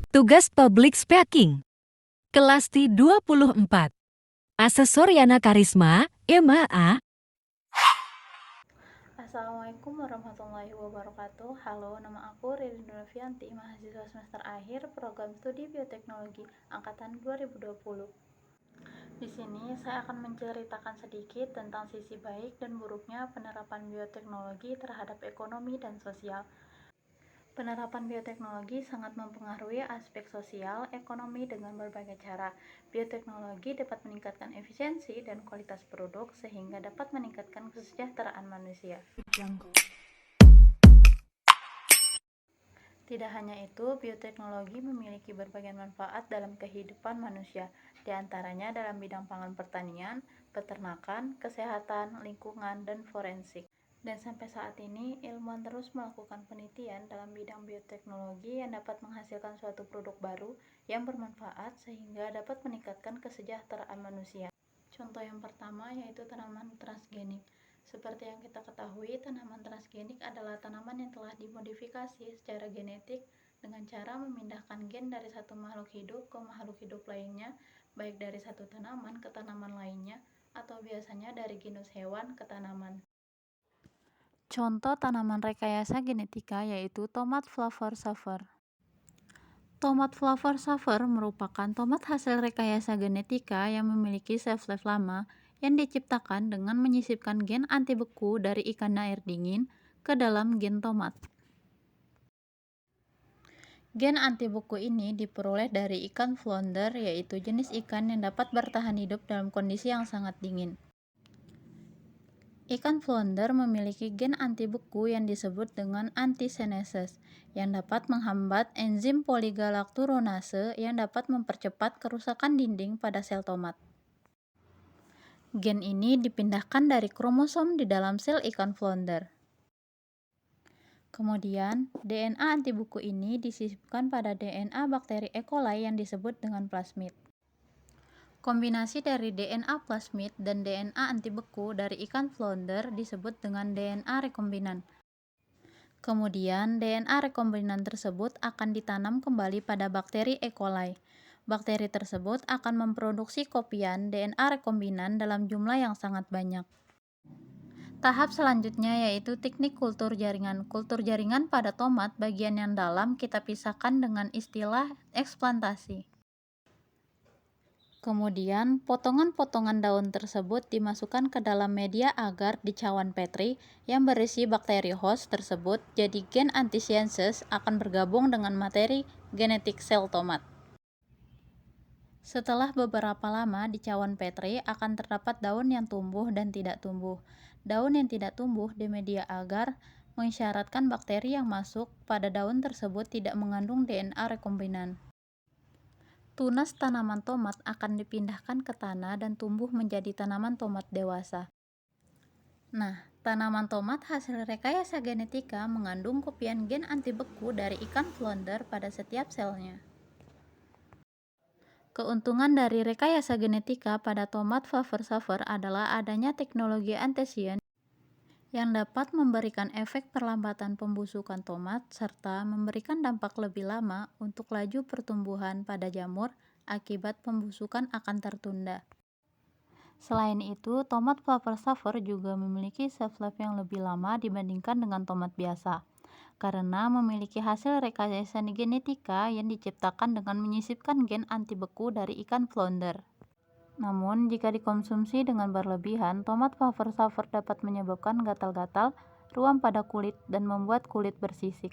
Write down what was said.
Tugas Public Speaking. Kelas T24. Asesor Yana Karisma, MA. Assalamualaikum warahmatullahi wabarakatuh. Halo, nama aku Ririn Novianti, mahasiswa semester akhir program studi bioteknologi angkatan 2020. Di sini saya akan menceritakan sedikit tentang sisi baik dan buruknya penerapan bioteknologi terhadap ekonomi dan sosial. Penerapan bioteknologi sangat mempengaruhi aspek sosial, ekonomi dengan berbagai cara. Bioteknologi dapat meningkatkan efisiensi dan kualitas produk sehingga dapat meningkatkan kesejahteraan manusia. Tidak hanya itu, bioteknologi memiliki berbagai manfaat dalam kehidupan manusia, di antaranya dalam bidang pangan pertanian, peternakan, kesehatan, lingkungan, dan forensik. Dan sampai saat ini, ilmuwan terus melakukan penelitian dalam bidang bioteknologi yang dapat menghasilkan suatu produk baru yang bermanfaat sehingga dapat meningkatkan kesejahteraan manusia. Contoh yang pertama yaitu tanaman transgenik. Seperti yang kita ketahui, tanaman transgenik adalah tanaman yang telah dimodifikasi secara genetik dengan cara memindahkan gen dari satu makhluk hidup ke makhluk hidup lainnya, baik dari satu tanaman ke tanaman lainnya, atau biasanya dari genus hewan ke tanaman. Contoh tanaman rekayasa genetika yaitu tomat flavor saver. Tomat flavor saver merupakan tomat hasil rekayasa genetika yang memiliki shelf life lama yang diciptakan dengan menyisipkan gen anti beku dari ikan air dingin ke dalam gen tomat. Gen anti beku ini diperoleh dari ikan flounder, yaitu jenis ikan yang dapat bertahan hidup dalam kondisi yang sangat dingin. Ikan flounder memiliki gen anti beku yang disebut dengan antiseneses, yang dapat menghambat enzim poligalakturonase yang dapat mempercepat kerusakan dinding pada sel tomat. Gen ini dipindahkan dari kromosom di dalam sel ikan flounder. Kemudian, DNA anti beku ini disisipkan pada DNA bakteri E. coli yang disebut dengan plasmid. Kombinasi dari DNA plasmid dan DNA anti beku dari ikan flounder disebut dengan DNA rekombinan. Kemudian, DNA rekombinan tersebut akan ditanam kembali pada bakteri E. coli. Bakteri tersebut akan memproduksi kopian DNA rekombinan dalam jumlah yang sangat banyak. Tahap selanjutnya yaitu teknik kultur jaringan. Kultur jaringan pada tomat bagian yang dalam kita pisahkan dengan istilah eksplantasi. Kemudian, potongan-potongan daun tersebut dimasukkan ke dalam media agar di cawan Petri yang berisi bakteri host tersebut, jadi gen antisenses akan bergabung dengan materi genetik sel tomat. Setelah beberapa lama di cawan Petri akan terdapat daun yang tumbuh dan tidak tumbuh. Daun yang tidak tumbuh di media agar mengisyaratkan bakteri yang masuk pada daun tersebut tidak mengandung DNA rekombinan. Tunas tanaman tomat akan dipindahkan ke tanah dan tumbuh menjadi tanaman tomat dewasa. Nah, tanaman tomat hasil rekayasa genetika mengandung kopian gen anti beku dari ikan flounder pada setiap selnya. Keuntungan dari rekayasa genetika pada tomat flavor saver adalah adanya teknologi anthesian yang dapat memberikan efek perlambatan pembusukan tomat serta memberikan dampak lebih lama untuk laju pertumbuhan pada jamur akibat pembusukan akan tertunda. Selain itu, tomat flavor saver juga memiliki shelf life yang lebih lama dibandingkan dengan tomat biasa, karena memiliki hasil rekayasa genetika yang diciptakan dengan menyisipkan gen anti beku dari ikan flounder. Namun, jika dikonsumsi dengan berlebihan, tomat flavor saver dapat menyebabkan gatal-gatal, ruam pada kulit, dan membuat kulit bersisik.